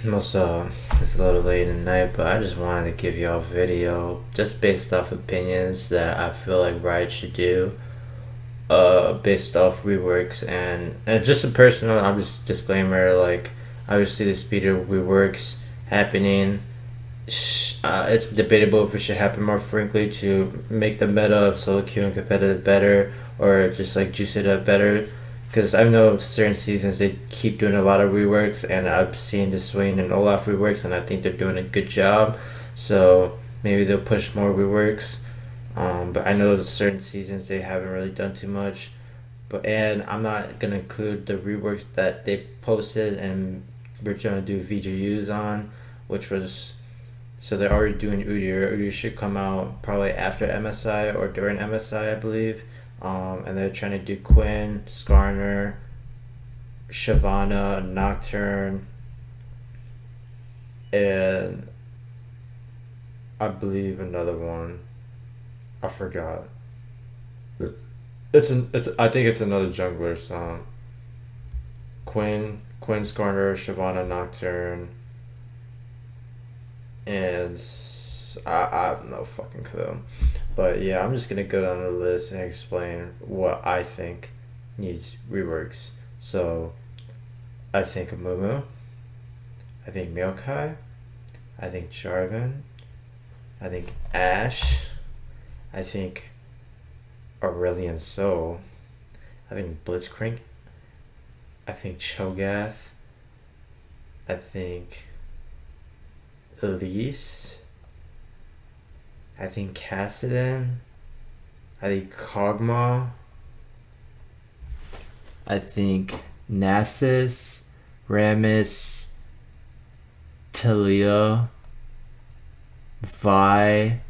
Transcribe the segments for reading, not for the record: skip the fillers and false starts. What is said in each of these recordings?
Most it's a little late at night, but I just wanted to give y'all a video just based off opinions that I feel like Riot should do. Based off reworks and just a personal. I'm just disclaimer like obviously the speed of reworks happening. It's debatable if it should happen more frequently to make the meta of solo queue and competitive better, or just like juice it up better. Because I know certain seasons they keep doing a lot of reworks, and I've seen the Swain and Olaf reworks, and I think they're doing a good job. So maybe they'll push more reworks. But I know certain seasons they haven't really done too much. And I'm not gonna include the reworks that they posted and we're trying to do VGUs on, which was so they're already doing Udyr. Udyr should come out probably after MSI or during MSI, I believe. And they're trying to do Quinn, Skarner, Shyvana, Nocturne, and I believe another one. I forgot. It's I think it's another jungler song. Quinn, Skarner, Shyvana, Nocturne, and I have no fucking clue. But yeah, I'm just gonna go down the list and explain what I think needs reworks. So I think Moomoo, I think Maokai, I think Jarvan, I think Ash, I think Aurelion Soul, I think Blitzcrank, I think Cho'gath, I think Elise, I think Kassadin, I think Kog'Maw, I think Nasus, Rammus, Taliyah, Vi.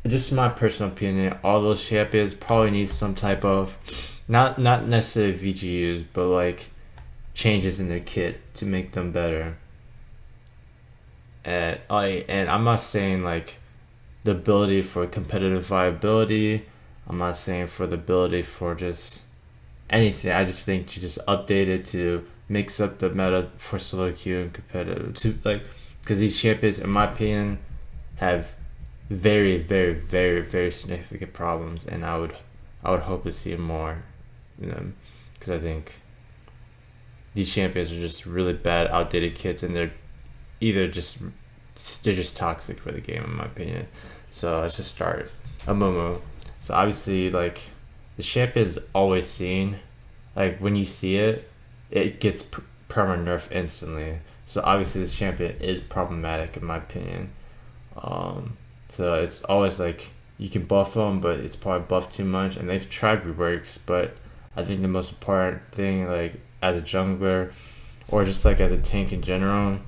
Just my personal opinion, all those champions probably need some type of not necessarily VGUs, but like changes in their kit to make them better. And I'm not saying like the ability for competitive viability. I'm not saying for the ability for just anything. I just think to just update it to mix up the meta for solo queue and competitive to like because these champions, in my opinion, have very, very, very, very significant problems, and I would hope to see more in them because I think these champions are just really bad, outdated kits, and either just they're just toxic for the game, in my opinion. So let's just start a Moomoo. So obviously, like the champion's always seen, like when you see it, it gets perma nerf instantly. So obviously, this champion is problematic in my opinion. Um, so it's always like you can buff them, but it's probably buffed too much. And they've tried reworks, but I think the most important thing, like as a jungler, or just like as a tank in general,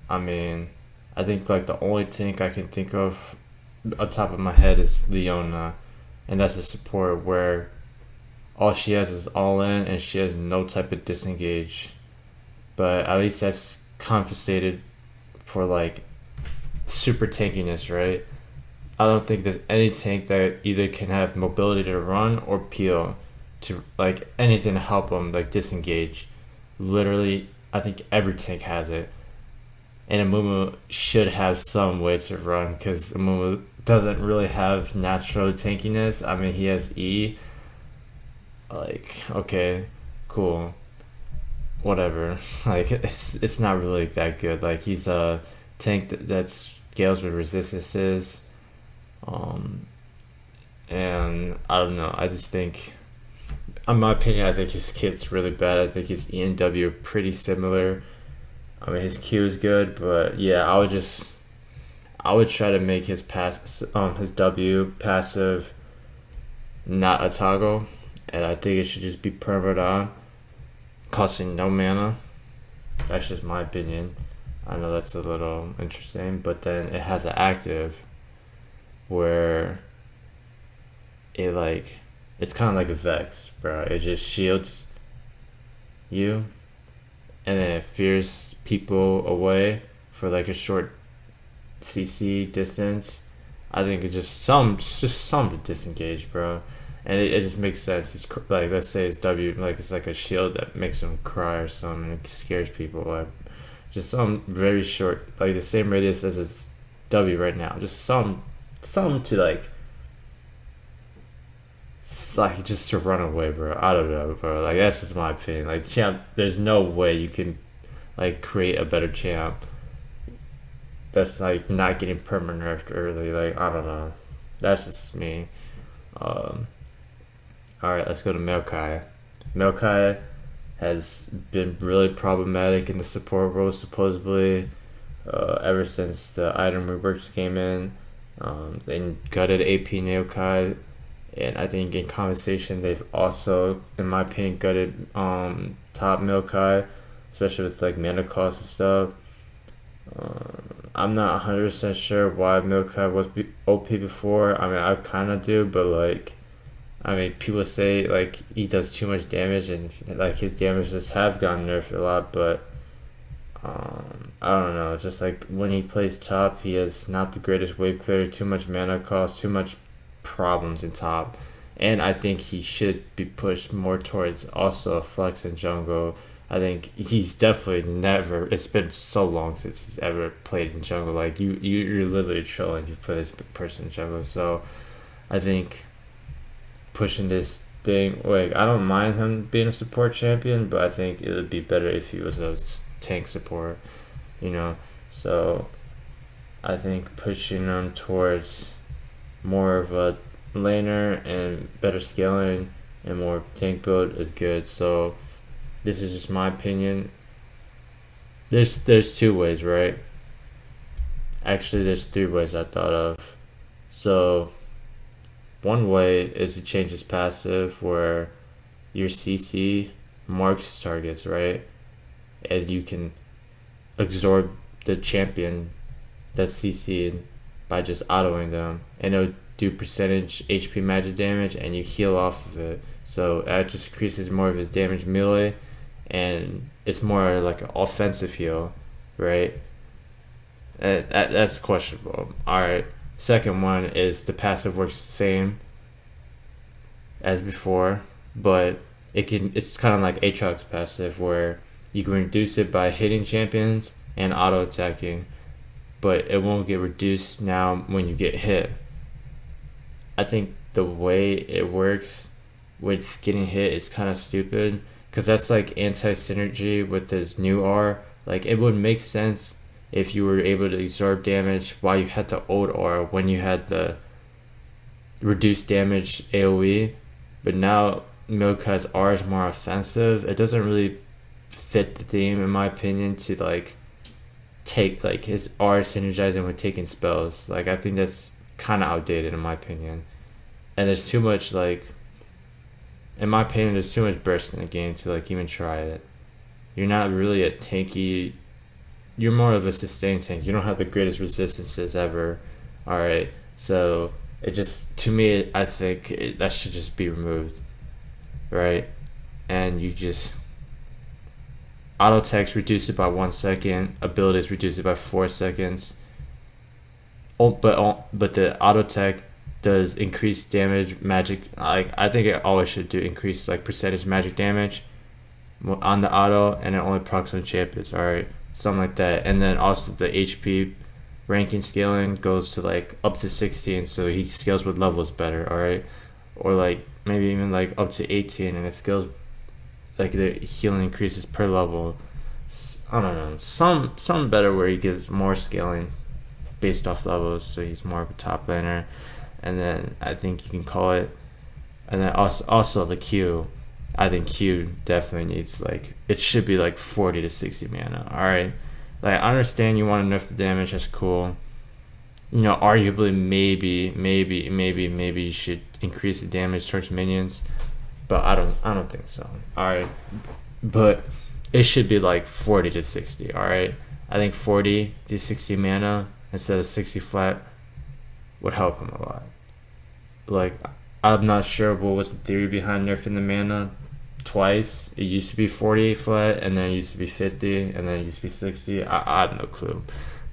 I mean, I think like the only tank I can think of on top of my head is Leona, and that's a support where all she has is all in, and she has no type of disengage. But at least that's compensated for like super tankiness, right? I don't think there's any tank that either can have mobility to run or peel to like anything to help them like disengage. Literally, I think every tank has it, and a Moomoo should have some way to run because a Moomoo doesn't really have natural tankiness. I mean, he has E. Like, okay, cool, whatever. Like, it's not really that good. Like, he's a tank that scales with resistances. Um, and I don't know. I just think, in my opinion, I think his kit's really bad. I think his E and W are pretty similar. I mean, his Q is good, but yeah, I would try to make his W passive not a toggle, and I think it should just be permanent on, costing no mana. That's just my opinion. I know that's a little interesting, but then it has an active where it like it's kind of like a Vex, bro. It just shields you, and then it fears people away for like a short CC distance. I think it's just some to disengage, bro. and it just makes sense. It's like, let's say it's W, like it's like a shield that makes him cry or something. It scares people. Like just some very short, like the same radius as his W right now. Just some to like just to run away, bro. I don't know, bro. Like that's just my opinion. Like champ, there's no way you can like create a better champ that's like not getting permanent nerfed early. Like I don't know. That's just me. Um, all right, let's go to Maokai. Maokai has been really problematic in the support role supposedly ever since the item reworks came in. They gutted AP Maokai, and I think in conversation they've also, in my opinion, gutted top Maokai, especially with like mana cost and stuff. I'm not 100% sure why Maokai was OP before. I mean, I kind of do, but like, I mean, people say like he does too much damage, and like his damages have gotten nerfed a lot, but I don't know. It's just like when he plays top, he has not the greatest wave clear, too much mana cost, too much problems in top, and I think he should be pushed more towards also a flex in jungle. I think he's definitely never. It's been so long since he's ever played in jungle. Like you're literally trolling to play this person in jungle. So I think pushing this thing, like I don't mind him being a support champion, but I think it would be better if he was a tank support, you know. So I think pushing him towards more of a laner and better scaling and more tank build is good. So this is just my opinion. There's two ways, right? Actually, there's three ways I thought of. So one way is to change his passive where your CC marks targets, right? And you can absorb the champion that's CC'd by just autoing them, and it'll do percentage HP magic damage, and you heal off of it. So that just increases more of his damage melee, and it's more like an offensive heal, right? That's questionable. All right. Second one is the passive works the same as before, but it's kind of like Aatrox's passive where you can reduce it by hitting champions and auto attacking, but it won't get reduced now when you get hit. I think the way it works with getting hit is kind of stupid because that's like anti-synergy with his new R. Like it would make sense if you were able to absorb damage while you had the old R when you had the reduced damage AoE, but now Maokai's R is more offensive. It doesn't really fit the theme in my opinion to like take like his R synergizing with taking spells. Like I think that's kind of outdated in my opinion, and there's too much like, in my opinion, there's too much burst in the game to like even try it. You're not really a tanky. You're more of a sustain tank. You don't have the greatest resistances ever. All right, so it just, to me, I think that should just be removed, right? And you just auto text reduce it by 1 second. Abilities reduce it by 4 seconds. But the auto tech does increase damage magic. Like I think it always should do increase like percentage magic damage on the auto, and it only procs on champions. All right, something like that. And then also the HP ranking scaling goes to like up to 16, so he scales with levels better. All right, or like maybe even like up to 18, and it scales like the healing increases per level. I don't know, some better where he gets more scaling based off levels, so he's more of a top laner. And then I think you can call it, and then also the Q. I think Q definitely needs like, it should be like 40 to 60 mana. All right, like I understand you want to nerf the damage, that's cool. You know, arguably maybe you should increase the damage towards minions, but I don't think so. All right, but it should be like 40 to 60. All right, I think 40 to 60 mana instead of 60 flat would help him a lot. Like, I'm not sure what was the theory behind nerfing the mana twice. It used to be 40 flat, and then it used to be 50, and then it used to be 60. I have no clue.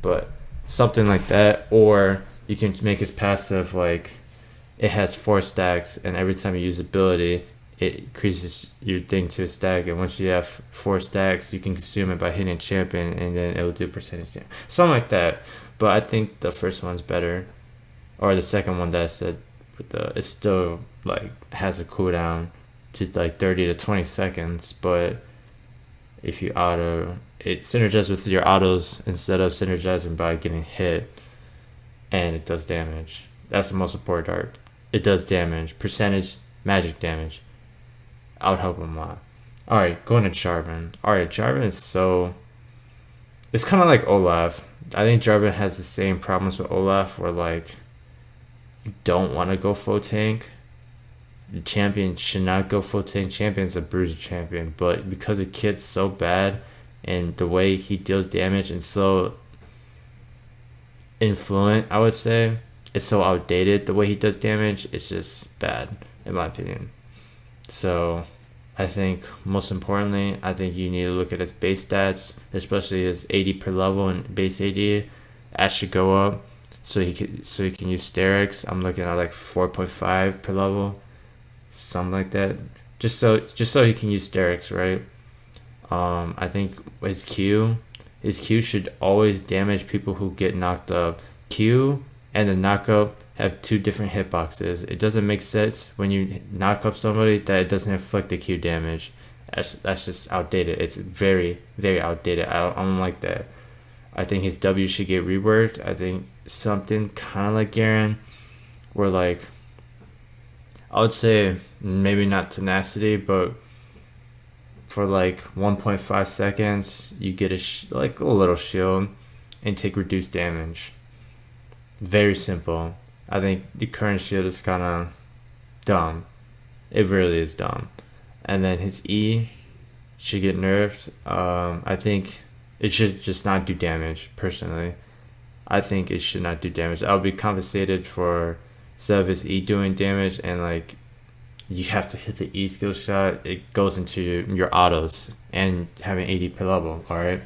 But something like that, or you can make his passive like it has 4 stacks, and every time you use ability, it increases your thing to a stack. And once you have 4 stacks, you can consume it by hitting a champion, and then it'll do percentage damage, something like that. But I think the first one's better, or the second one that I said. With it still like has a cooldown to like 30 to 20 seconds, but if you auto, it synergizes with your autos instead of synergizing by getting hit, and it does damage. That's the most important part. It does damage, percentage magic damage. I would help him a lot. All right, going to Jarvan. All right, Jarvan is so. It's kind of like Olaf. I think Jarvan has the same problems with Olaf, where like you don't want to go full tank. The champion should not go full tank. Champion's a bruiser champion, but because the kid's so bad and the way he deals damage and so influent, I would say it's so outdated. The way he does damage, it's just bad in my opinion. So I think most importantly, I think you need to look at his base stats, especially his 80 per level and base 80. That should go up so he can use Sterix. I'm looking at like 4.5 per level, something like that. Just so he can use Sterix, right? I think his Q should always damage people who get knocked up. Q and the knockup have 2 different hitboxes. It doesn't make sense when you knock up somebody that it doesn't inflict the Q damage. That's just outdated. It's very, very outdated. I don't like that. I think his W should get reworked. I think something kind of like Garen, where like I would say maybe not tenacity, but for like 1.5 seconds, you get like a little shield and take reduced damage. Very simple. I think the current shield is kind of dumb. It really is dumb. And then his E should get nerfed. I think it should just not do damage, personally. I think it should not do damage. I'll be compensated for instead of his E doing damage, and like you have to hit the E skill shot, it goes into your autos and having 80 per level, alright?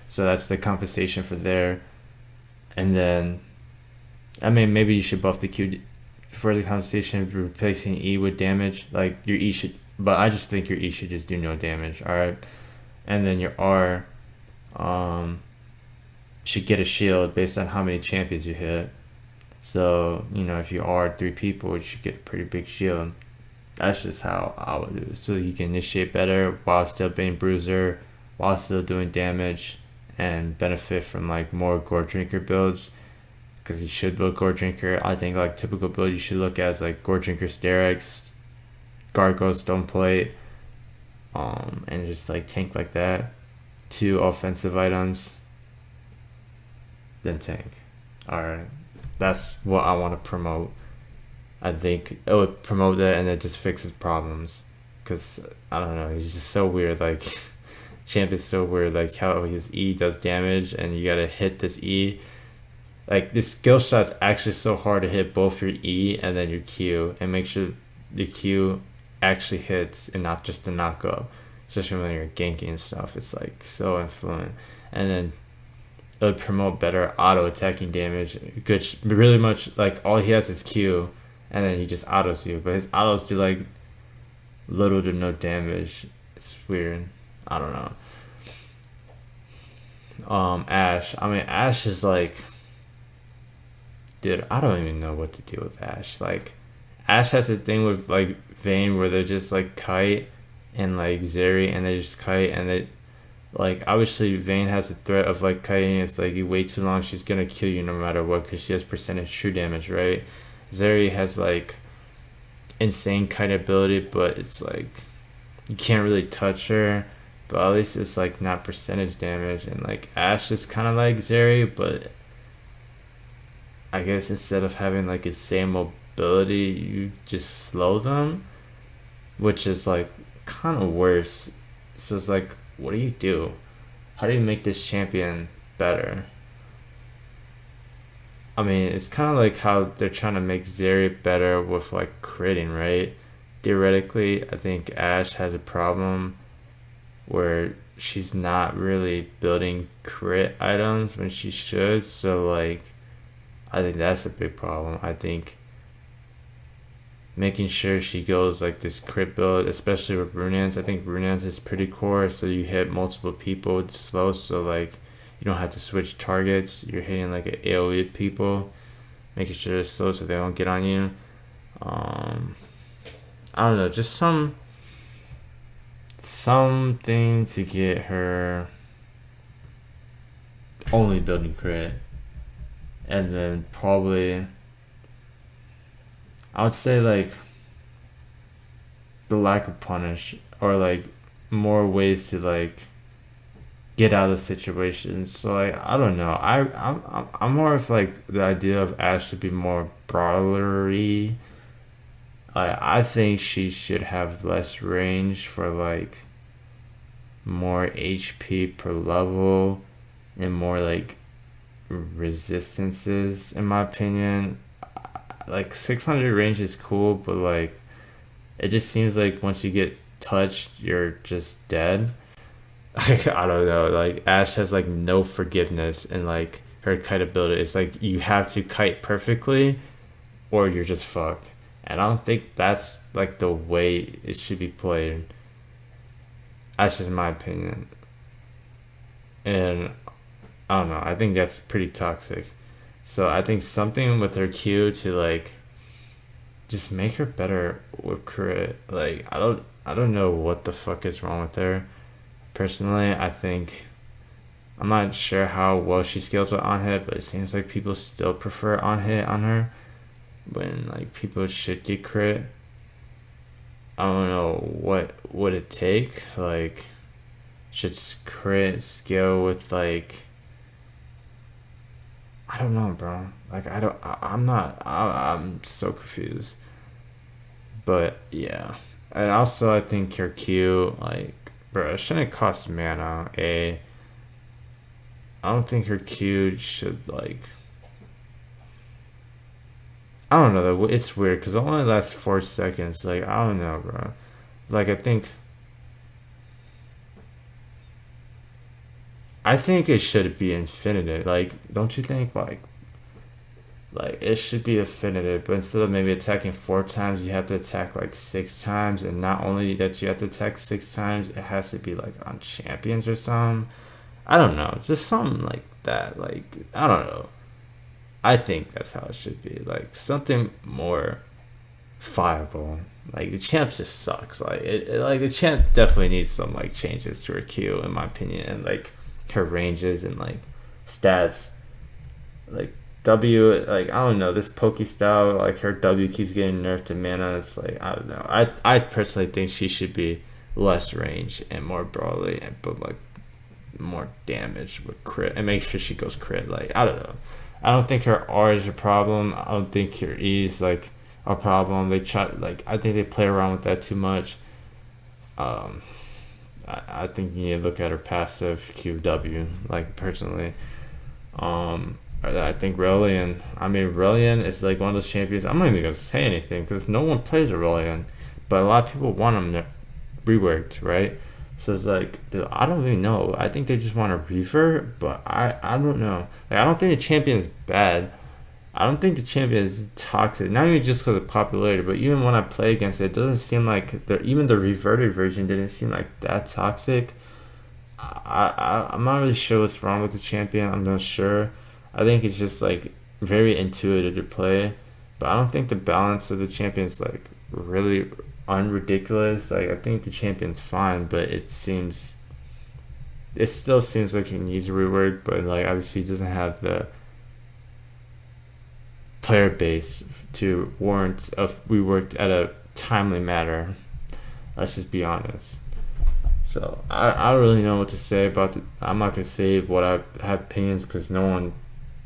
So that's the compensation for there. And then I mean, maybe you should buff the Q for the compensation, replacing E with damage. Like your E should, but I just think your E should just do no damage. All right, and then your R, should get a shield based on how many champions you hit. So if you R 3 people, you should get a pretty big shield. That's just how I would do it. So you can initiate better while still being bruiser, while still doing damage, and benefit from like more gore drinker builds. Because you should build Gore Drinker. I think like typical build you should look at is like Gore Drinker Sterix, Gargoyle Stone Plate, and just like tank like that. 2 offensive items, then tank. Alright, that's what I want to promote. I think it would promote that and it just fixes problems. Because I don't know, he's just so weird. Like, Champ is so weird. Like how his E does damage and you gotta hit this E. Like this skill shot's actually so hard to hit both your E and then your Q and make sure the Q actually hits and not just the knockup. Especially when you're ganking and stuff, it's like so influent. And then it would promote better auto attacking damage. Good, really much like all he has is Q, and then he just autos you. But his autos do like little to no damage. It's weird. I don't know. Ashe. I mean, Ashe is like. Dude, I don't even know what to do with Ashe. Like, Ashe has a thing with like Vayne where they're just like kite, and like Zeri, and they just kite, and they like obviously Vayne has the threat of like kiting. If like you wait too long, she's gonna kill you no matter what because she has percentage true damage, right? Zeri has like insane kite ability, but it's like you can't really touch her. But at least it's like not percentage damage, and like Ashe is kind of like Zeri, but I guess instead of having like the same mobility, you just slow them, which is like kind of worse. So it's like, what do? How do you make this champion better? I mean, it's kind of like how they're trying to make Zeri better with like critting, right? Theoretically, I think Ashe has a problem where she's not really building crit items when she should. So like, I think that's a big problem. I think making sure she goes like this crit build, especially with Runans. I think Runans is pretty core, so you hit multiple people with slow, so like you don't have to switch targets. You're hitting like an AoE people, making sure they're slow so they don't get on you. I don't know, just something to get her only building crit, and then probably I would say like the lack of punish, or like more ways to like get out of situations. So like I don't know. I'm more of like the idea of Ash should be more brawlery. I think she should have less range for like more HP per level and more like resistances in my opinion. Like 600 range is cool, but like it just seems like once you get touched, you're just dead. Like, I don't know. Like Ash has like no forgiveness, and like her kite ability. It's like you have to kite perfectly, or you're just fucked. And I don't think that's like the way it should be played. That's just my opinion. And I don't know. I think that's pretty toxic. So I think something with her Q to like just make her better with crit. Like I don't know what the fuck is wrong with her. Personally, I think I'm not sure how well she scales with on hit, but it seems like people still prefer on hit on her when like people should get crit. I don't know what would it take. Like should crit scale with like I don't know, bro. Like I don't. I'm not. I'm so confused. But yeah, and also I think your Q like, bro, it shouldn't cost mana. I don't think her Q should like. I don't know. Though. It's weird because it only lasts 4 seconds. Like I don't know, bro. Like I think it should be infinitive. Like, don't you think like it should be infinitive, but instead of maybe attacking 4 times, you have to attack like 6 times, and not only that you have to attack 6 times, it has to be like on champions or something. I don't know, just something like that. Like I don't know. I think that's how it should be. Like something more fireable. Like the champ just sucks. Like like the champ definitely needs some like changes to her Q in my opinion, and like her ranges and like stats. Like W, like I don't know, this Poke style, like her W keeps getting nerfed to mana. It's like I don't know. I personally think she should be less range and more broadly, but like more damage with crit, and make sure she goes crit. Like I don't know. I don't think her R is a problem. I don't think her E is like a problem. They try like I think they play around with that too much. Um, I think you need to look at her passive QW. Like personally, I think Relian. I mean, Relian is like one of those champions. I'm not even gonna say anything because no one plays Relian, but a lot of people want him reworked, right? So it's like, dude, I don't really know. I think they just want to revert, but I don't know. Like, I don't think the champion is bad. I don't think the champion is toxic. Not even just because of popularity, but even when I play against it, it doesn't seem like even the reverted version didn't seem like that toxic. I'm not really sure what's wrong with the champion. I'm not sure. I think it's just like very intuitive to play, but I don't think the balance of the champion is like really unridiculous. Like I think the champion's fine, but it still seems like he needs a rework. But like obviously he doesn't have the player base to warrant of reworked at a timely manner. Let's just be honest. So I don't really know what to say about it. I'm not gonna say what I have opinions because no one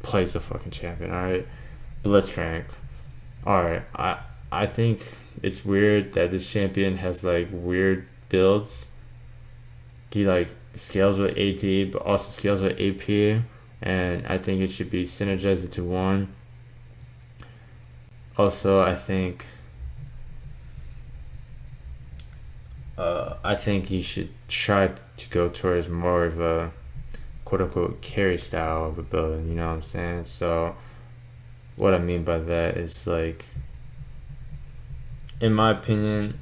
plays the fucking champion. All right, Blitzcrank. All right, I think it's weird that this champion has like weird builds. He like scales with AD but also scales with AP, and I think it should be synergized into one. Also, I think you should try to go towards more of a quote unquote carry style of a build. You know what I'm saying? So what I mean by that is like in my opinion,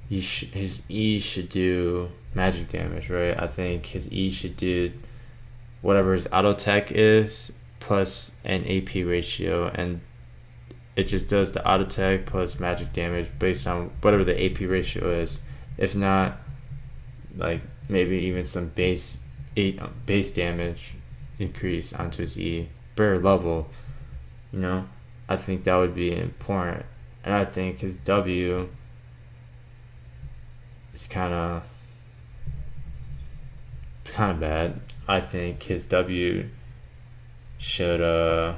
his E should do magic damage, right? I think his E should do whatever his auto attack is plus an AP ratio, and it just does the auto attack plus magic damage based on whatever the AP ratio is. If not, like maybe even some base damage increase onto his E, bare level. You know, I think that would be important, and I think his W is kind of bad. I think his W should I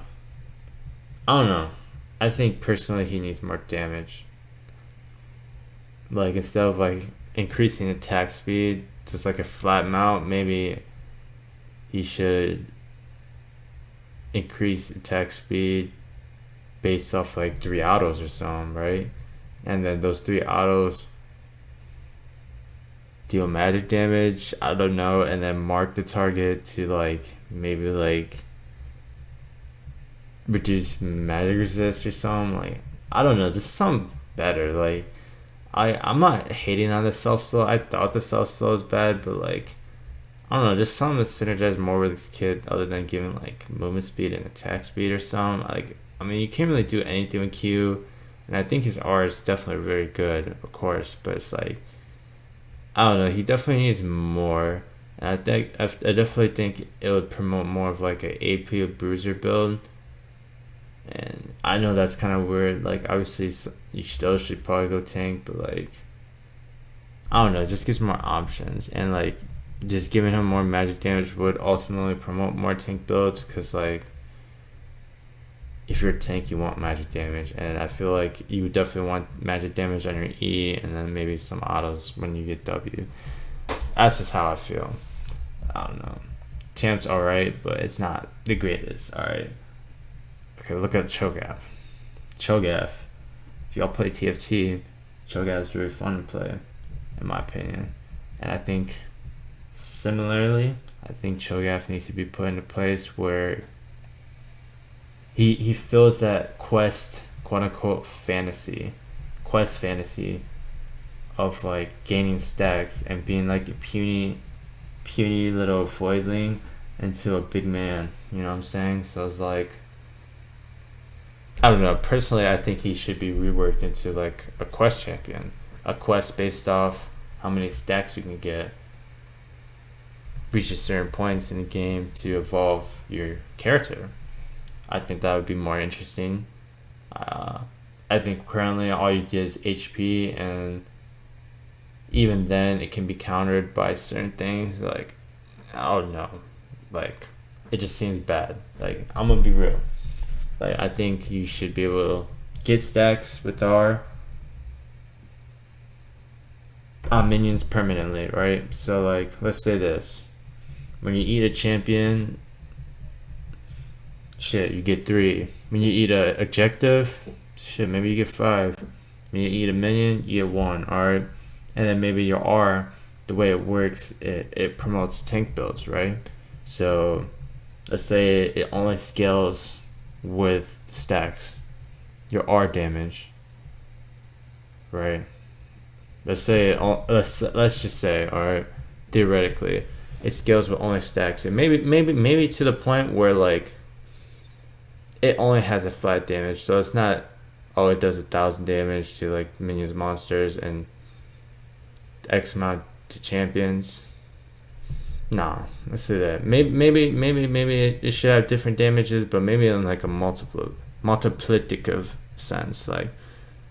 don't know. I think personally he needs more damage. Like instead of like increasing attack speed, just like a flat mount, maybe he should increase attack speed based off like 3 autos or something, right? And then those 3 autos deal magic damage, I don't know, and then mark the target to like maybe like reduce magic resist or something. Like I don't know, just something better. Like I'm not hating on the self slow. I thought the self slow was bad, but like I don't know, just something to synergize more with this kid other than giving like movement speed and attack speed or something. Like I mean you can't really do anything with Q, and I think his R is definitely very good, of course, but it's like I don't know, he definitely needs more. And I definitely think it would promote more of like a AP bruiser build. And I know that's kind of weird. Like obviously you still should probably go tank, but like I don't know, just gives more options, and like just giving him more magic damage would ultimately promote more tank builds. Cause like if you're a tank, you want magic damage, and I feel like you definitely want magic damage on your E, and then maybe some autos when you get W. That's just how I feel. I don't know. Champ's alright, but it's not the greatest. Alright. Okay, look at Cho'gath. Cho'gath. If y'all play TFT, Cho'gath is very fun to play, in my opinion. And I think, similarly, I think Cho'gath needs to be put into place where he fills that quest, quote unquote, quest fantasy of like gaining stacks and being like a puny little voidling into a big man. You know what I'm saying? So it's like I don't know. Personally, I think he should be reworked into like a quest champion, a quest based off how many stacks you can get, reach certain points in the game to evolve your character. I think that would be more interesting. I think currently all you get is HP, and even then it can be countered by certain things. Like I don't know, like it just seems bad. Like I'm gonna be real. Like I think you should be able to get stacks with R on minions permanently, right? So like let's say this: when you eat a champion, shit, you get 3. When you eat a objective, shit, maybe you get 5. When you eat a minion, you get 1. Alright, and then maybe your R, the way it works, it promotes tank builds, right? So let's say it only scales with stacks, your R damage, right? Let's just say, all right, theoretically, it scales with only stacks, and maybe to the point where like it only has a flat damage, so it's not it does 1,000 damage to like minions, monsters, and X amount to champions. No, let's say that maybe it should have different damages, but maybe in like a multiplicative sense. Like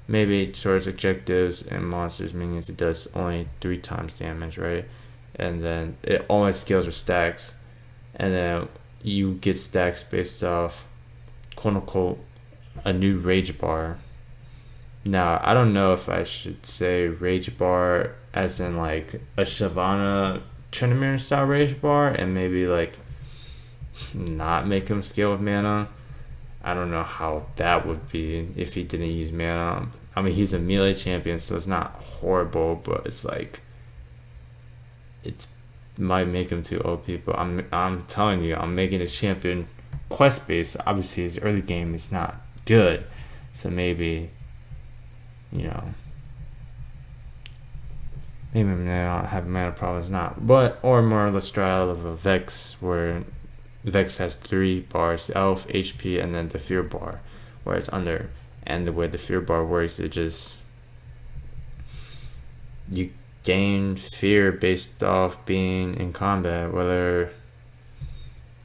maybe towards objectives and monsters, minions, it does only 3 times damage, right? And then it only scales with stacks, and then you get stacks based off quote unquote a new rage bar. Now I don't know if I should say rage bar as in like a Shyvana Trinamir style rage bar, and maybe like not make him scale with mana. I don't know how that would be if he didn't use mana. I mean, he's a melee champion, so it's not horrible, but it's like it might make him too OP. But I'm telling you, I'm making this champion quest based. Obviously, his early game is not good, so maybe you know, maybe they don't have mana problems, not, but, or more let's try out of a Vex, where Vex has 3 bars, Elf, HP, and then the Fear bar, where it's under. And the way the Fear bar works, it just, you gain fear based off being in combat, whether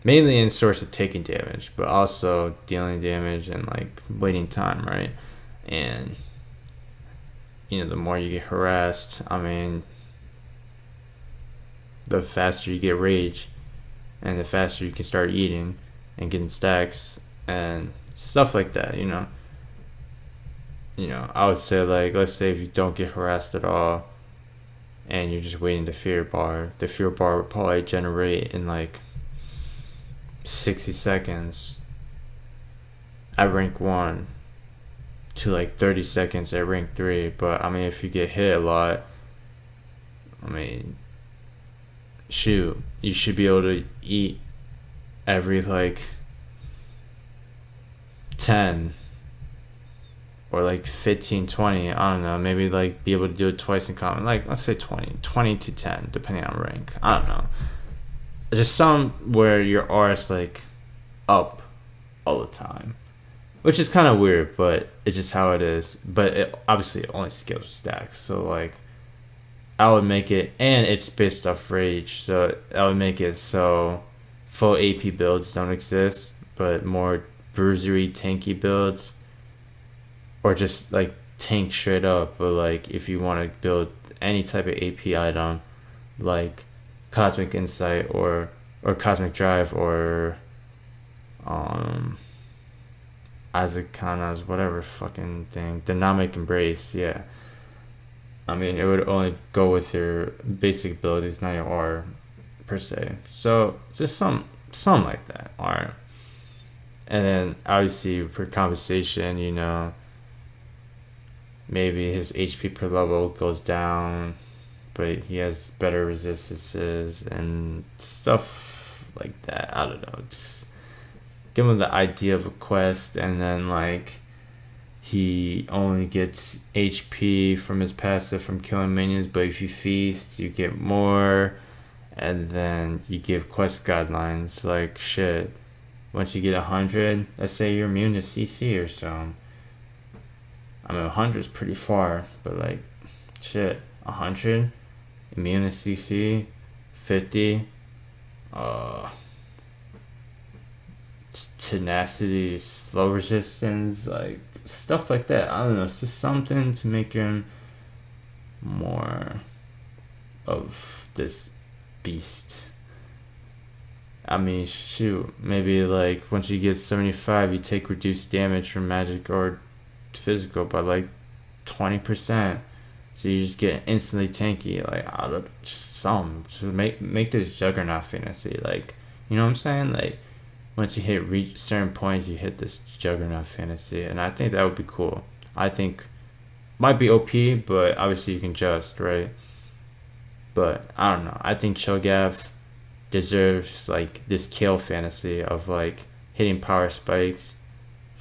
mainly in source of taking damage, but also dealing damage and like waiting time, right? And the more you get harassed, I mean, the faster you get rage, and the faster you can start eating and getting stacks and stuff like that. I would say, like, let's say if you don't get harassed at all and you're just waiting the fear bar would probably generate in like 60 seconds at rank 1 to like 30 seconds at rank 3. But I mean, if you get hit a lot, I mean, shoot, you should be able to eat every like 10 or like 15, 20, I don't know, maybe like be able to do it twice in common, like let's say 20 to 10 depending on rank. I don't know, it's just some where your R is like up all the time, which is kind of weird, but it's just how it is. But it obviously only scales with stacks, so like I would make it, and it's based off rage, so I would make it so full AP builds don't exist, but more bruisery tanky builds, or just like tank straight up. But like if you want to build any type of AP item like Cosmic Insight or Cosmic Drive or Azakana's whatever fucking thing, Dynamic Embrace, yeah. I mean, it would only go with your basic abilities, not your R per se. So just some like that, R. And then obviously for compensation, maybe his HP per level goes down, but he has better resistances and stuff like that. I don't know. Just give him the idea of a quest, and then like he only gets HP from his passive from killing minions, but if you feast, you get more. And then you give quest guidelines like shit. Once you get 100, let's say you're immune to CC or so. I mean, 100 is pretty far, but like, shit, 100, immune to CC, 50, tenacity, slow resistance, like stuff like that. I don't know. It's just something to make him more of this beast. I mean, shoot, maybe like once you get 75, you take reduced damage from magic or physical by like 20%, so you just get instantly tanky. Like, out of just make this Juggernaut fantasy, like, you know what I'm saying? Like, once you reach certain points, you hit this Juggernaut fantasy, and I think that would be cool. I think might be OP, but obviously you can adjust, right? But I don't know, I think Cho'gath deserves like this kill fantasy of like hitting power spikes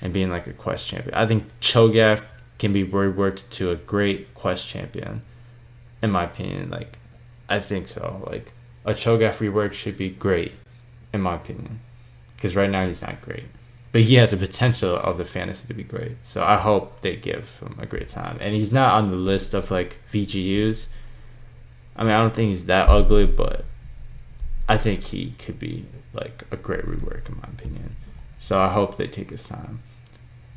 and being like a quest champion. I think Cho'gath can be reworked to a great quest champion, in my opinion. Like, I think so. Like, a Cho'gath rework should be great, in my opinion, because right now he's not great, but he has the potential of the fantasy to be great. So I hope they give him a great time. And he's not on the list of like VGUs. I mean, I don't think he's that ugly, but I think he could be like a great rework, in my opinion. So I hope they take his time.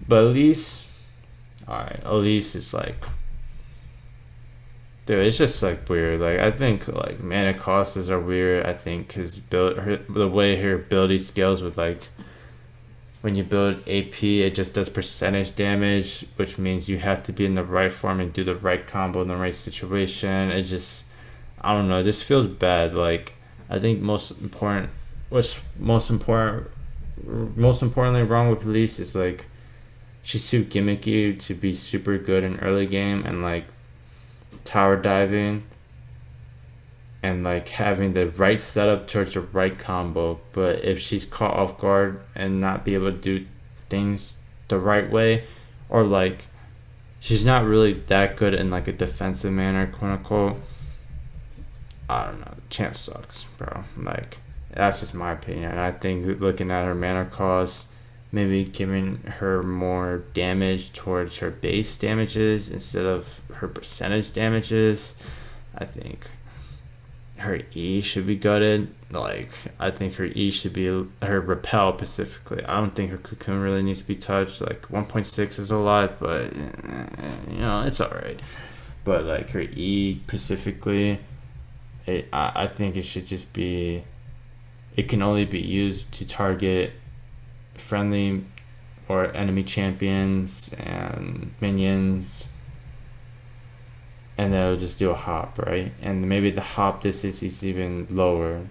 But Elise, alright, Elise is like, dude, it's just like weird. Like, I think like mana costs are weird. I think the way her ability scales with like, when you build AP, it just does percentage damage, which means you have to be in the right form and do the right combo in the right situation. It just, I don't know, it just feels bad. Like, I think most importantly wrong with Elise is like, she's too gimmicky to be super good in early game, and like tower diving and like having the right setup towards the right combo. But if she's caught off guard and not be able to do things the right way, or like she's not really that good in like a defensive manner, quote unquote. I don't know. Champ sucks, bro. Like, that's just my opinion. I think looking at her mana cost, maybe giving her more damage towards her base damages instead of her percentage damages. I think her E should be gutted. Like, I think her E should be her repel specifically. I don't think her cocoon really needs to be touched. Like 1.6 is a lot, but it's alright. But like her E specifically, I think it should just be. It can only be used to target friendly or enemy champions and minions, and then it'll just do a hop, right? And maybe the hop distance is even lower,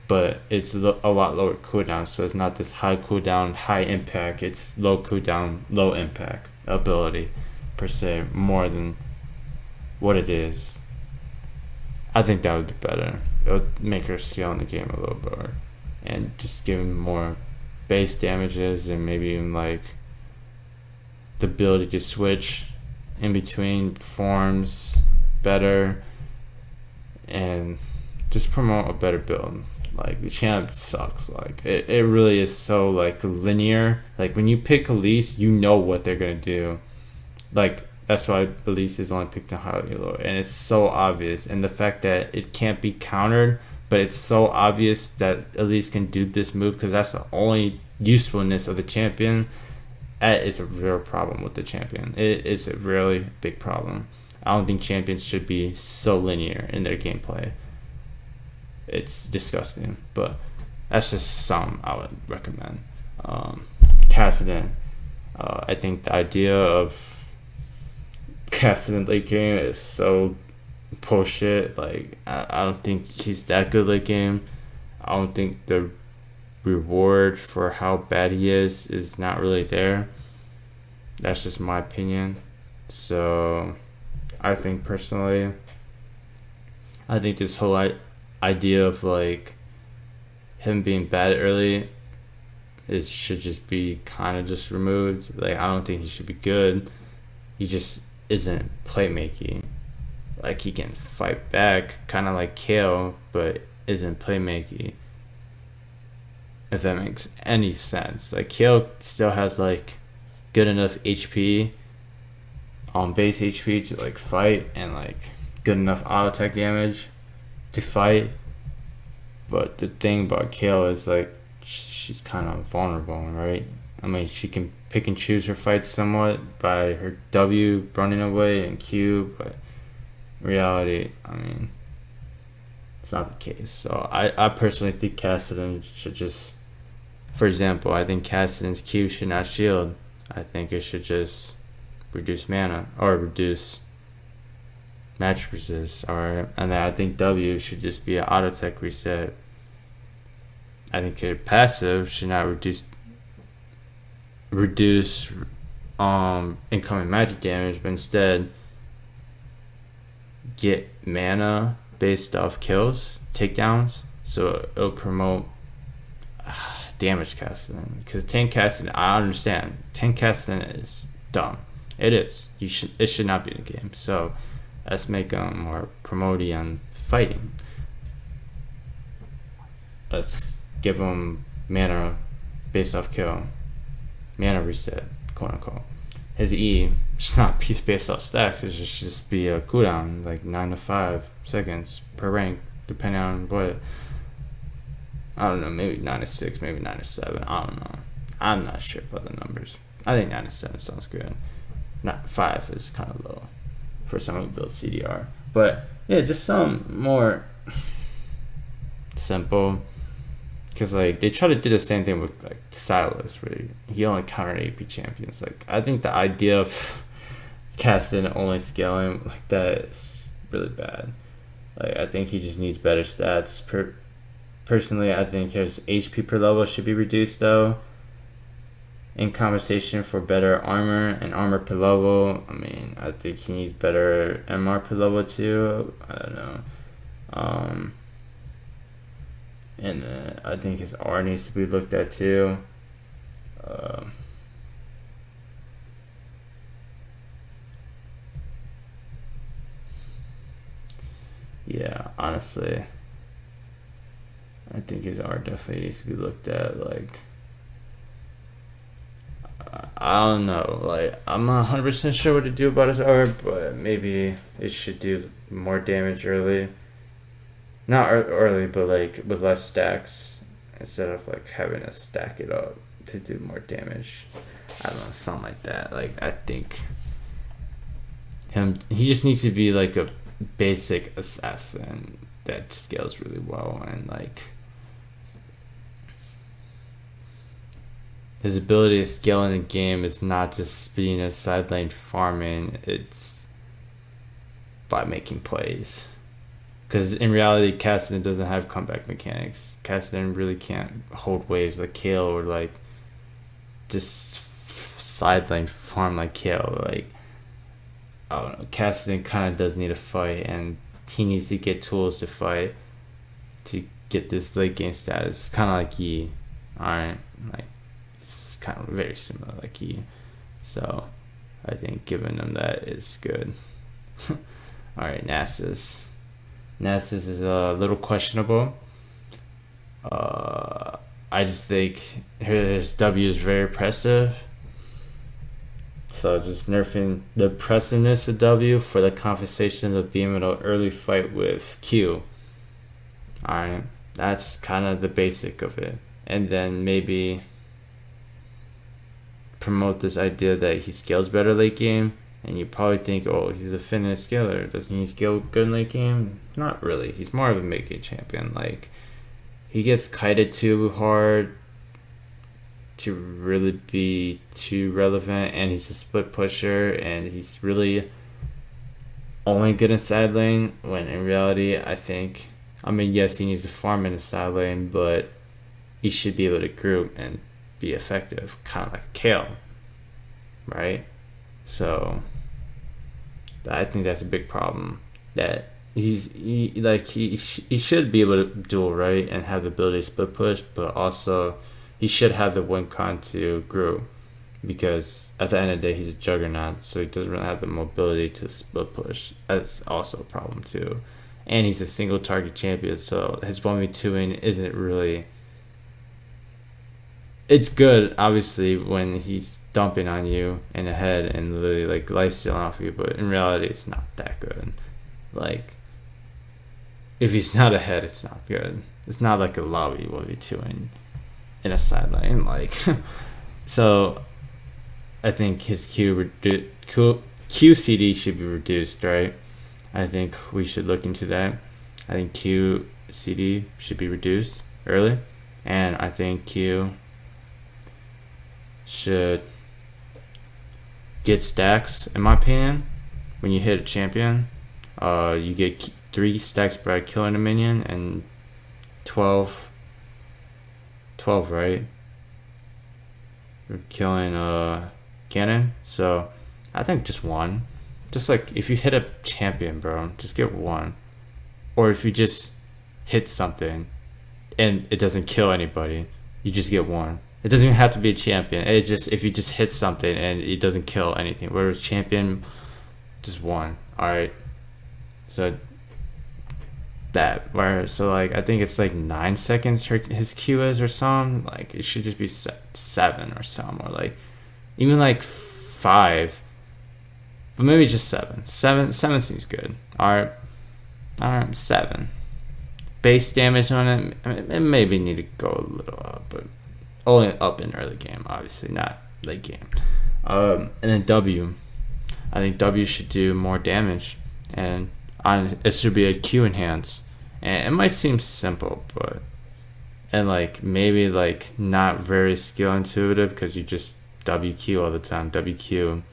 but it's a lot lower cooldown, so it's not this high cooldown, high impact. It's low cooldown, low impact ability, per se, more than what it is. I think that would be better. It would make her scale in the game a little better, and just give him more base damages, and maybe even like the ability to switch in between forms better, and just promote a better build. Like, the champ sucks. Like, it really is so like linear. Like, when you pick Elise, you know what they're gonna do. Like, that's why Elise is only picked in highly low, and it's so obvious. And the fact that it can't be countered, but it's so obvious that Elise can do this move because that's the only usefulness of the champion. That is a real problem with the champion. It is a really big problem. I don't think champions should be so linear in their gameplay. It's disgusting, but that's just some I would recommend. Kassadin. I think the idea of Kassadin late game is so bullshit. Like, I don't think he's that good late game. I don't think the reward for how bad he is not really there. That's just my opinion. So I think personally, I think this whole idea of like him being bad early, it should just be kind of just removed. Like, I don't think he should be good. He just isn't playmaking. Like, he can fight back, kind of like Kale, but isn't playmaking. If that makes any sense. Like, Kale still has like good enough HP, base HP to like fight, and like good enough auto attack damage to fight. But the thing about Kale is like she's kind of vulnerable, right? I mean, she can pick and choose her fights somewhat by her W running away and Q, but in reality, I mean, it's not the case. So I personally think Kassadin should just, for example, I think Kassadin's Q should not shield. I think it should just reduce mana or reduce magic resist, and then I think W should just be an auto tech reset. I think her passive should not reduce incoming magic damage, but instead get mana based off kills, takedowns, so it'll promote damage Kassadin. Because tank Kassadin, I understand, tank Kassadin is dumb. It is. It should not be in the game. So let's make them more promoting on fighting. Let's give them mana based off kill, mana reset, quote unquote. His E should not be based off stacks. It should just be a cooldown, like 9 to 5 seconds per rank, depending on what. I don't know, maybe 9 to 6, maybe 9 to 7. I don't know. I'm not sure about the numbers. I think 9 to 7 sounds good. Not 5 is kind of low for someone who builds CDR. But yeah, just some more simple. Because like they try to do the same thing with like Silas, where he only countered AP champions. Like, I think the idea of Kassadin only scaling like that is really bad. Like, I think he just needs better stats. Personally, I think his HP per level should be reduced though, in compensation for better armor and armor per level. I mean, I think he needs better MR per level too. I don't know. And I think his R needs to be looked at too. honestly. I think his art definitely needs to be looked at. Like, I don't know. Like, I'm not 100% sure what to do about his art, but maybe it should do more damage early. Not early, but like with less stacks instead of like having to stack it up to do more damage. I don't know, something like that. Like, I think he just needs to be like a basic assassin that scales really well, and like his ability to scale in the game is not just being a sideline farming, it's by making plays. Because in reality, Kassadin doesn't have comeback mechanics. Kassadin really can't hold waves like Kale, or like just sideline farm like Kale. Like, I don't know, Kassadin kind of does need a fight, and he needs to get tools to fight to get this late game status. Kind of like Yi, alright? Like, it's kind of very similar like Yi. So, I think giving him that is good. Alright, Nasus. Nasus is a little questionable. I just think his W is very oppressive. So just nerfing the oppressiveness of W for the compensation of being able to early fight with Q. Alright, that's kind of the basic of it. And then maybe promote this idea that he scales better late game. And you probably think, oh, he's a finished scaler. Doesn't he scale good in late game? Not really. He's more of a mid-game champion. Like, he gets kited too hard to really be too relevant, and he's a split pusher, and he's really only good in side lane, when in reality, I think, I mean, yes, he needs to farm in the side lane, but he should be able to group and be effective, kind of like Kale, right? So I think that's a big problem, that he should be able to duel, right, and have the ability to split push, but also he should have the win con to group, because at the end of the day he's a juggernaut, so he doesn't really have the mobility to split push. That's also a problem too, and he's a single target champion, so his 1v2ing isn't really, it's good obviously when he's dumping on you in the head and literally like life stealing off you, but in reality it's not that good. Like, if he's not ahead, it's not good. It's not like a lobby 1v2 in a sideline, like. So I think his QCD should be reduced, right? I think we should look into that. I think QCD should be reduced early, and I think Q should get stacks, in my opinion. When you hit a champion, you get 3 stacks by killing a minion, and 12, right? You're killing a cannon. So I think just 1. Just like, if you hit a champion, bro, just get 1. Or if you just hit something and it doesn't kill anybody, you just get 1. It doesn't even have to be a champion. It just, if you just hit something and it doesn't kill anything. Whereas champion, just 1. Alright. So that, where, so like, I think it's like 9 seconds his Q is or something. Like, it should just be 7 or something, or like even like 5, but maybe just 7. 7 seems good. Alright, 7 base damage on it. I mean, it maybe need to go a little up, but only up in early game, obviously, not late game. And then W, I think W should do more damage, and it should be a Q enhance. And it might seem simple, but, and like maybe like not very skill intuitive, because you just WQ all the time, WQ.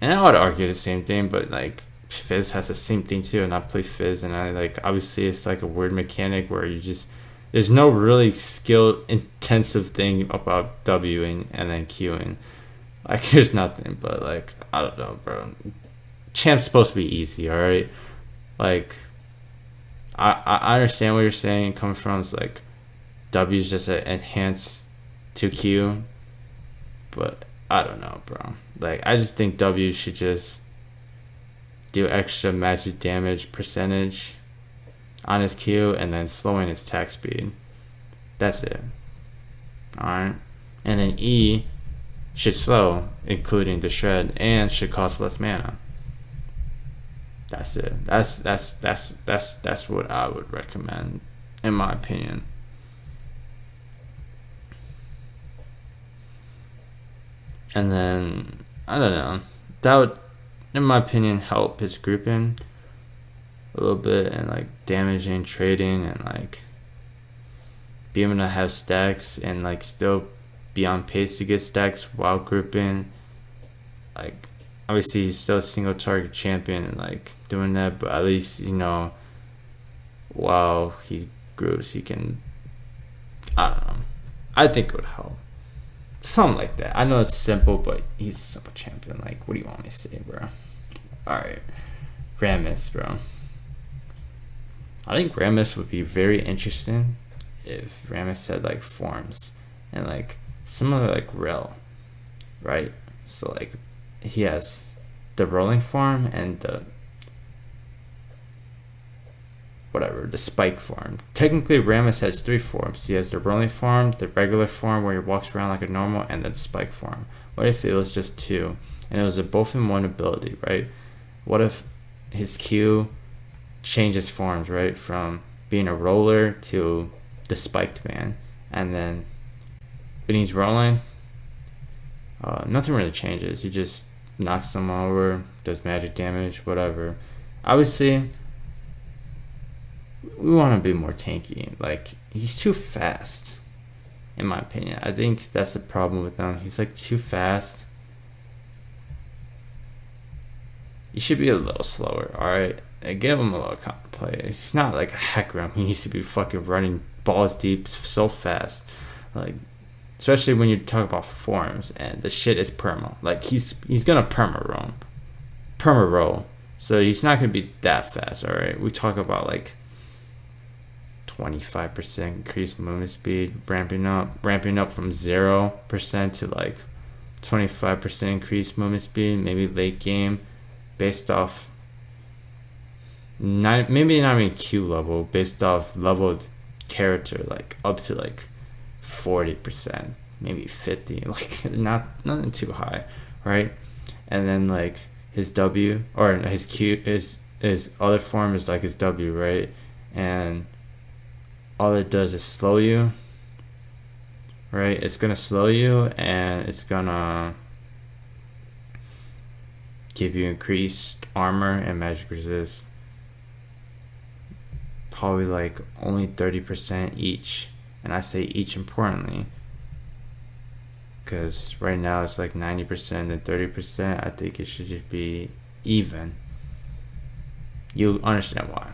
And I would argue the same thing, but like Fizz has the same thing too, and I play Fizz, and I like, obviously it's like a weird mechanic where you just, there's no really skill intensive thing about Wing and then Qing. Like, there's nothing, but like, I don't know, bro. Champ's supposed to be easy, alright? Like, I understand what you're saying. Coming from, it's like W's just an enhance to Q, but I don't know, bro. Like, I just think W should just do extra magic damage percentage, on his Q and then slowing his attack speed. That's it. Alright. And then E should slow, including the shred, and should cost less mana. That's it. That's what I would recommend, in my opinion. And then I don't know. That would, in my opinion, help his grouping a little bit, and like damaging, trading, and like be able to have stacks and like still be on pace to get stacks while grouping. Like obviously he's still a single target champion and like doing that, but at least, you know, while he groups he can, I don't know. I think it would help. Something like that. I know it's simple, but he's a simple champion. Like, what do you want me to say, bro? Alright. Rammus, bro. I think Rammus would be very interesting if Rammus had like forms and like similar like Rel, right? So like he has the rolling form and the whatever, the spike form. Technically Rammus has 3 forms. He has the rolling form, the regular form where he walks around like a normal, and then the spike form. What if it was just 2 and it was a both in one ability, right? What if his Q changes forms, right, from being a roller to the spiked man, and then when he's rolling, nothing really changes. He just knocks them over, does magic damage, whatever. Obviously we want to be more tanky. Like, he's too fast, in my opinion. I think that's the problem with him. He's like too fast. He should be a little slower, alright? Give him a little counterplay. He's not like a Hecarim. He needs to be fucking running balls deep so fast. Like, especially when you talk about forms and the shit is perma. Like, he's gonna perma roll. So he's not gonna be that fast, alright? We talk about like 25% increased movement speed, ramping up from 0% to like 25% increased movement speed, maybe late game, based off maybe not even Q level, based off level of character, like up to like 40%, maybe 50, like nothing too high, right? And then like his W, or his Q, his other form is like his W, right? And all it does is slow you, right? It's gonna slow you, and it's gonna give you increased armor and magic resist. Probably like only 30% each, and I say each importantly because right now it's like 90% and 30%. I think it should just be even. You'll understand why.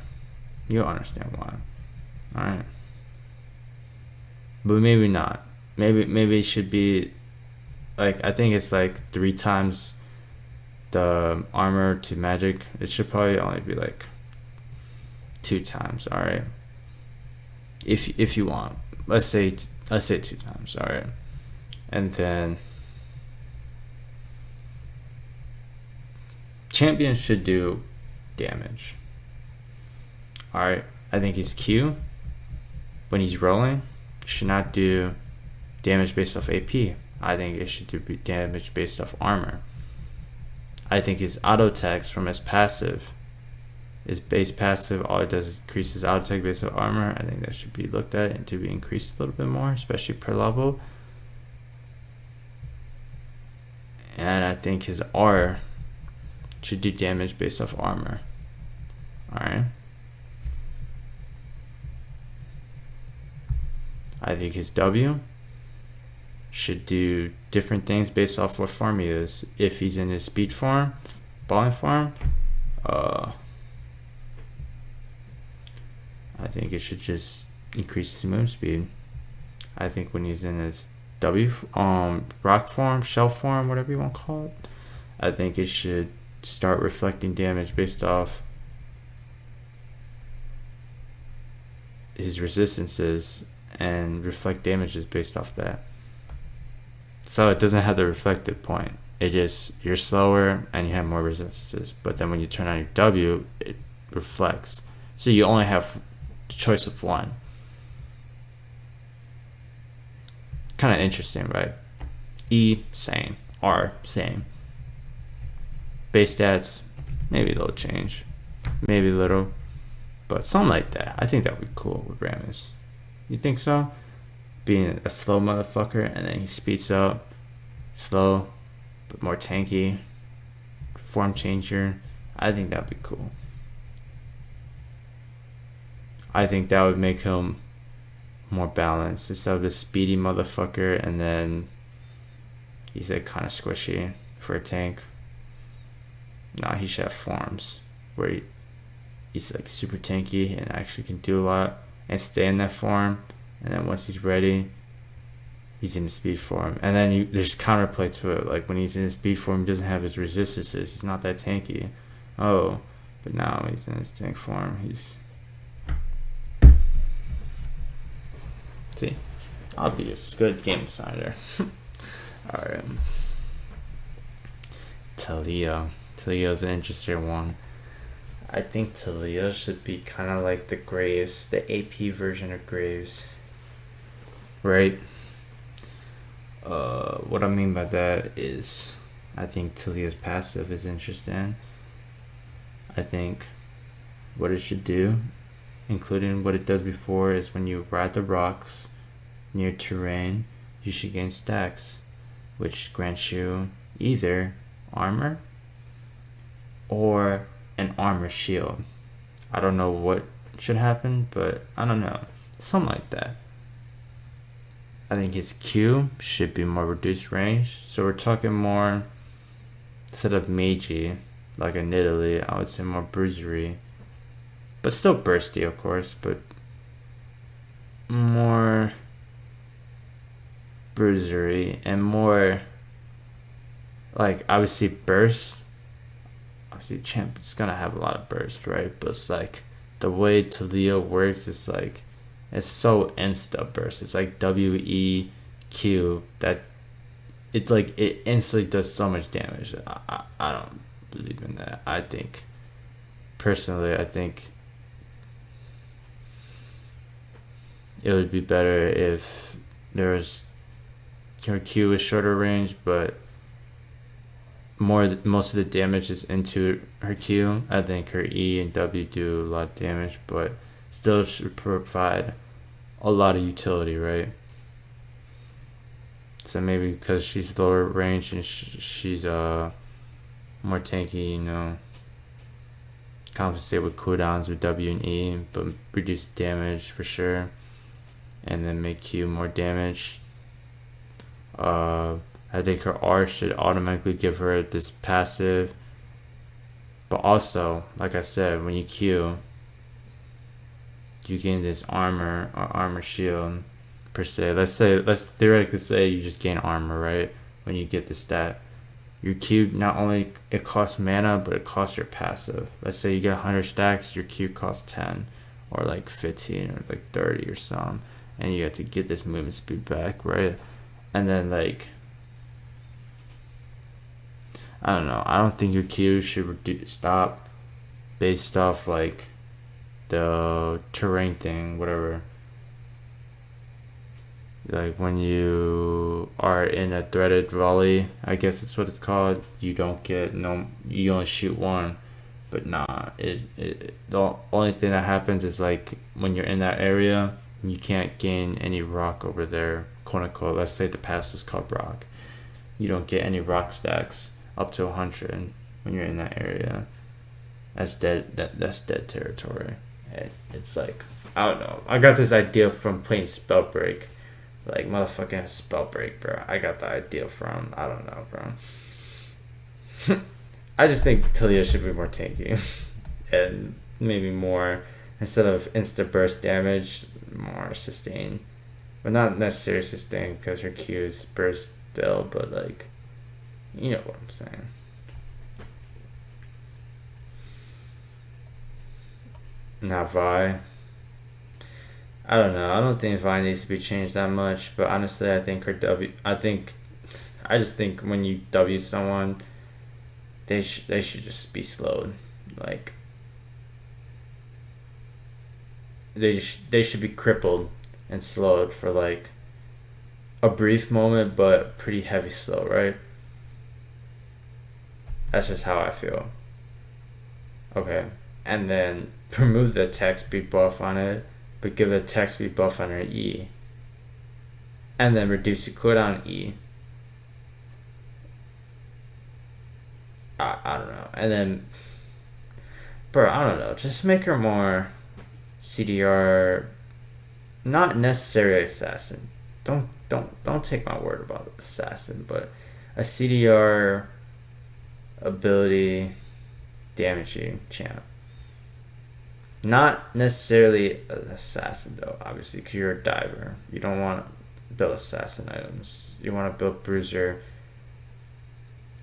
Alright. But maybe not. Maybe it should be like, I think it's like 3 times the armor to magic. It should probably only be like 2 times, alright? If you want. Let's say 2 times, alright? And then champion should do damage. Alright, I think his Q, when he's rolling, should not do damage based off AP. I think it should do damage based off armor. I think his auto attacks from his passive, his base passive, all it does is increase his auto attack based off armor. I think that should be looked at and to be increased a little bit more, especially per level. And I think his R should do damage based off armor. Alright. I think his W should do different things based off what form he is. If he's in his speed form, balling form, I think it should just increase his movement speed. I think when he's in his W rock form, shell form, whatever you want to call it, I think it should start reflecting damage based off his resistances and reflect damages based off that. So it doesn't have the reflected point. It just, you're slower and you have more resistances, but then when you turn on your W, it reflects. So you only have choice of one. Kind of interesting, right? E, same. R, same. Base stats, maybe a little change. Maybe a little. But something like that. I think that would be cool with Rammus. You think so? Being a slow motherfucker, and then he speeds up. Slow, but more tanky. Form changer. I think that'd be cool. I think that would make him more balanced instead of this speedy motherfucker, and then he's like kind of squishy for a tank. Nah, he should have forms where he's like super tanky and actually can do a lot and stay in that form, and then once he's ready, he's in the speed form, and then there's counterplay to it. Like when he's in his speed form, he doesn't have his resistances. He's not that tanky. Oh, but now he's in his tank form. He's see, I'll be a good game designer. All right, Taliyah. Taliyah's an interesting one. I think Taliyah should be kind of like the Graves, the AP version of Graves, right? What I mean by that is, I think Taliyah's passive is interesting. I think what it should do, including what it does before, is when you ride the rocks near terrain, you should gain stacks, which grants you either armor or an armor shield. I don't know what should happen, but I don't know. Something like that. I think his Q should be more reduced range. So we're talking more, instead of magey, like a Nidalee, I would say more bruisery. But still bursty, of course, but more bruisery and more, like, obviously burst. Obviously champ is gonna have a lot of burst, right? But it's like the way Taliyah works is like, it's so insta burst. It's like WEQ that it instantly does so much damage. I don't believe in that. I think personally, I think it would be better if her Q is shorter range, but most of the damage is into her Q. I think her E and W do a lot of damage, but still should provide a lot of utility, right? So maybe because she's lower range and she's more tanky, compensate with cooldowns with W and E, but reduce damage for sure, and then make Q more damage. I think her R should automatically give her this passive, but also, like I said, when you Q, you gain this armor or armor shield per se. Let's theoretically say you just gain armor, right? When you get the stat, your Q, not only it costs mana, but it costs your passive. Let's say you get 100 stacks, your Q costs 10 or like 15 or like 30 or something, and you have to get this movement speed back, right? And then like, I don't know, I don't think your Q should stop based off like the terrain thing, whatever. Like when you are in a threaded volley, I guess that's what it's called, you only shoot one. But nah, the only thing that happens is like when you're in that area, you can't gain any rock over there, quote unquote. Let's say the pass was called rock. You don't get any rock stacks up to 100 when you're in that area. That's dead. That's dead territory. And it's like, I don't know. I got this idea from playing Spellbreak. Like, motherfucking Spellbreak, bro. I got the idea from, I don't know, bro. I just think Taliyah should be more tanky. And maybe more, instead of insta burst damage, more sustain. But not necessarily sustain because her Q is burst still, but like, you know what I'm saying. Now Vi, I don't know. I don't think Vi needs to be changed that much. But honestly, I think her W. I just think when you W someone, they should just be slowed. Like, they should be crippled and slowed for like a brief moment, but pretty heavy slow, right? That's just how I feel. Okay, and then remove the attack speed buff on it, but give it attack speed buff on her E, and then reduce the cooldown E. I don't know, and then, bro, I don't know. Just make her more CDR, not necessarily assassin. Don't take my word about assassin, but a CDR ability damaging champ. Not necessarily an assassin though, obviously, because you're a diver. You don't want to build assassin items. You want to build bruiser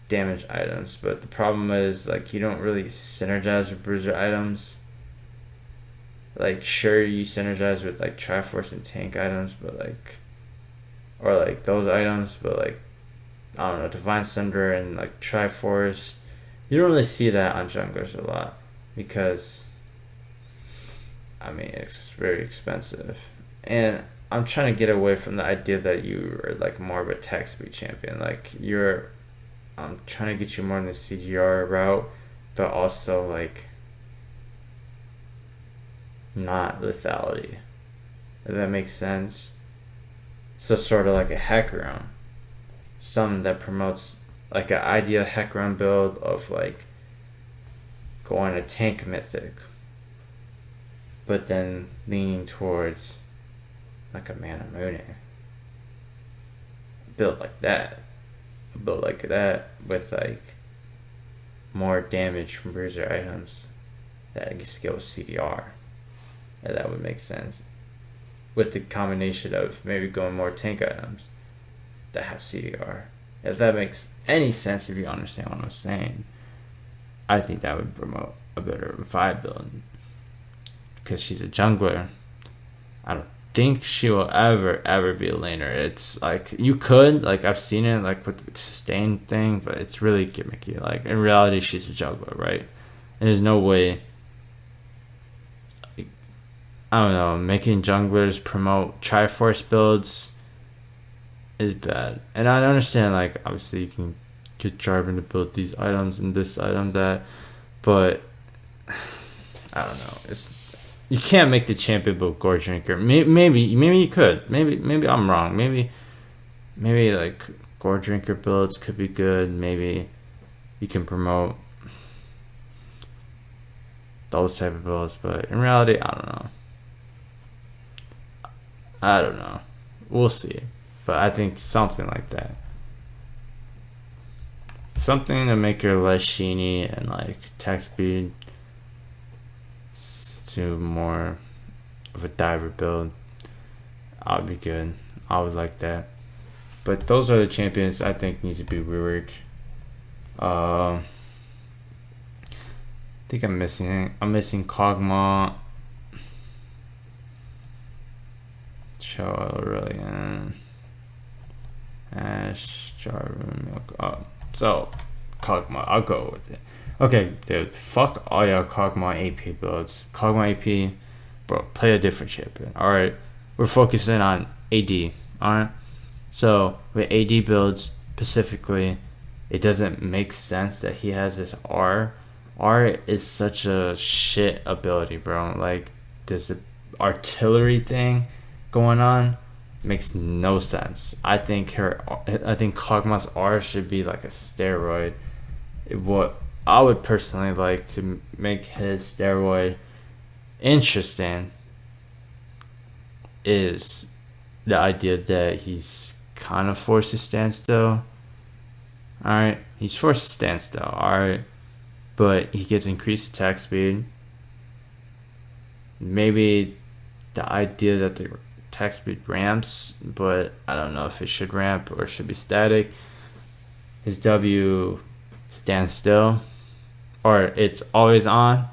damage items. But the problem is, like, you don't really synergize with bruiser items. Like, sure, you synergize with like Triforce and tank items, but like, or like those items, but like, I don't know, Divine Sunder and like Triforce, you don't really see that on junglers a lot because, I mean, it's very expensive. And I'm trying to get away from the idea that you are like more of a attack speed champion. Like, I'm trying to get you more in the CGR route, but also like not lethality. If that makes sense. So sort of like a hack round. Something that promotes like an ideal hack round build of like going to tank mythic, but then leaning towards like a Mana Moon. Build like that. Build like that with like more damage from bruiser items that can skill CDR. And that would make sense. With the combination of maybe going more tank items that have CDR. If that makes any sense, if you understand what I'm saying, I think that would promote a better vibe build. Because she's a jungler. I don't think she will ever be a laner. It's like, you could, like, I've seen it like with the sustain thing, but it's really gimmicky. Like, in reality, she's a jungler, right? And there's no way, I don't know, making junglers promote Triforce builds is bad. And I understand, like, obviously you can get Jarvan to build these items and this item, that, but I don't know. You can't make the champion build Gore Drinker. Maybe you could. Maybe I'm wrong. Maybe like Gore Drinker builds could be good. Maybe you can promote those type of builds, but in reality, I don't know. We'll see. But I think something like that. Something to make her less sheeny and like attack speed to more of a diver build. I would be good. I would like that. But those are the champions I think need to be reworked. I think I'm missing Kog'Maw. Aurelian, Ash, Jarvan, so Kog'Maw, I'll go with it. Okay, dude, fuck all y'all Kog'Maw AP builds. Kog'Maw AP, bro, play a different champion. Alright, we're focusing on AD. Alright, so with AD builds specifically, it doesn't make sense that he has this R. R is such a shit ability, bro. Like, this artillery thing going on makes no sense. I think Kog'Maw's R should be like a steroid. What I would personally like to make his steroid interesting is the idea that he's kind of forced to stand still. Alright, he's forced to stand still, alright, but he gets increased attack speed. Maybe the idea that the attack speed ramps, but I don't know if it should ramp or should be static. His W stands still, or it's always on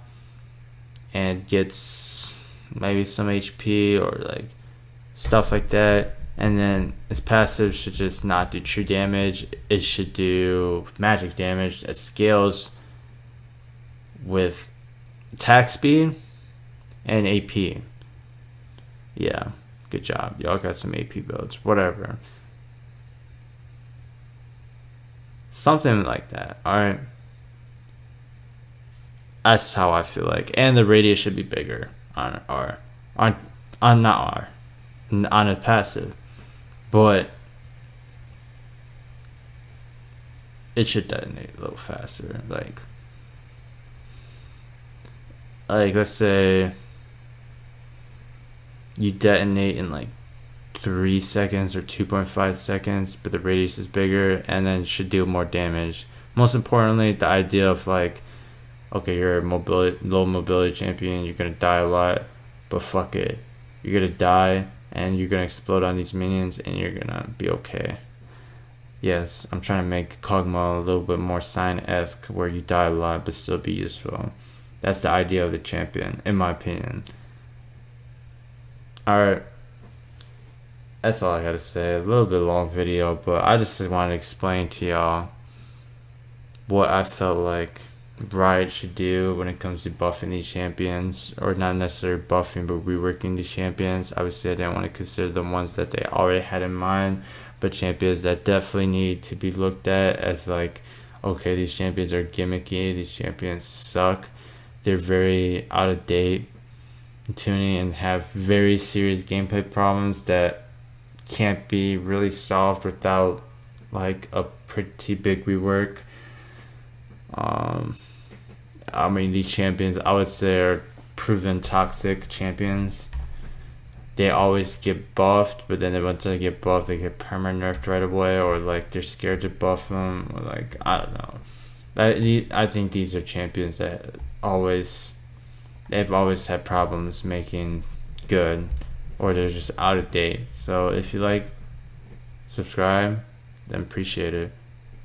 and gets maybe some HP or like stuff like that. And then his passive should just not do true damage. It should do magic damage that scales with attack speed and AP. Yeah, good job. Y'all got some AP builds. Whatever. Something like that. Alright. That's how I feel like. And the radius should be bigger on R. On not R. On a passive. But it should detonate a little faster. Like let's say you detonate in like 3 seconds or 2.5 seconds, but the radius is bigger, and then should deal more damage. Most importantly, the idea of like, okay, you're a low mobility champion, you're gonna die a lot, but fuck it, you're gonna die and you're gonna explode on these minions and you're gonna be okay. Yes, I'm trying to make Kog'Maw a little bit more Sign-esque, where you die a lot but still be useful. That's the idea of the champion, in my opinion. Alright, that's all I gotta say. A little bit long video, but I just wanted to explain to y'all what I felt like Riot should do when it comes to buffing these champions, or not necessarily buffing, but reworking these champions. Obviously, I didn't want to consider the ones that they already had in mind, but champions that definitely need to be looked at as like, okay, these champions are gimmicky, these champions suck, they're very out of date tuning and have very serious gameplay problems that can't be really solved without like a pretty big rework. I mean, these champions, I would say, are proven toxic champions. They always get buffed, but then once they get buffed, they get perma nerfed right away, or like they're scared to buff them, or like, I don't know. I think these are champions that they've always had problems making good, or they're just out of date. So if you like, subscribe, then appreciate it.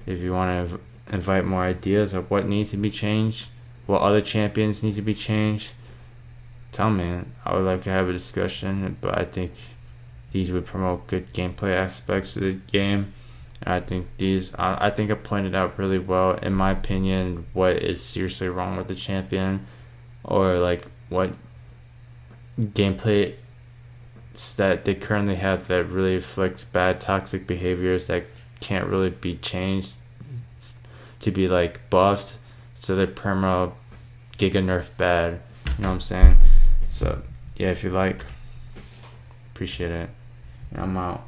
If you want to invite more ideas of what needs to be changed, what other champions need to be changed, tell me. I would like to have a discussion, but I think these would promote good gameplay aspects of the game. And I think I think I pointed out really well, in my opinion, what is seriously wrong with the champion, or like what gameplay that they currently have that really reflects bad toxic behaviors that can't really be changed to be like buffed, so they're perma giga nerf bad. You know what I'm saying? So yeah, if you like, appreciate it. And I'm out.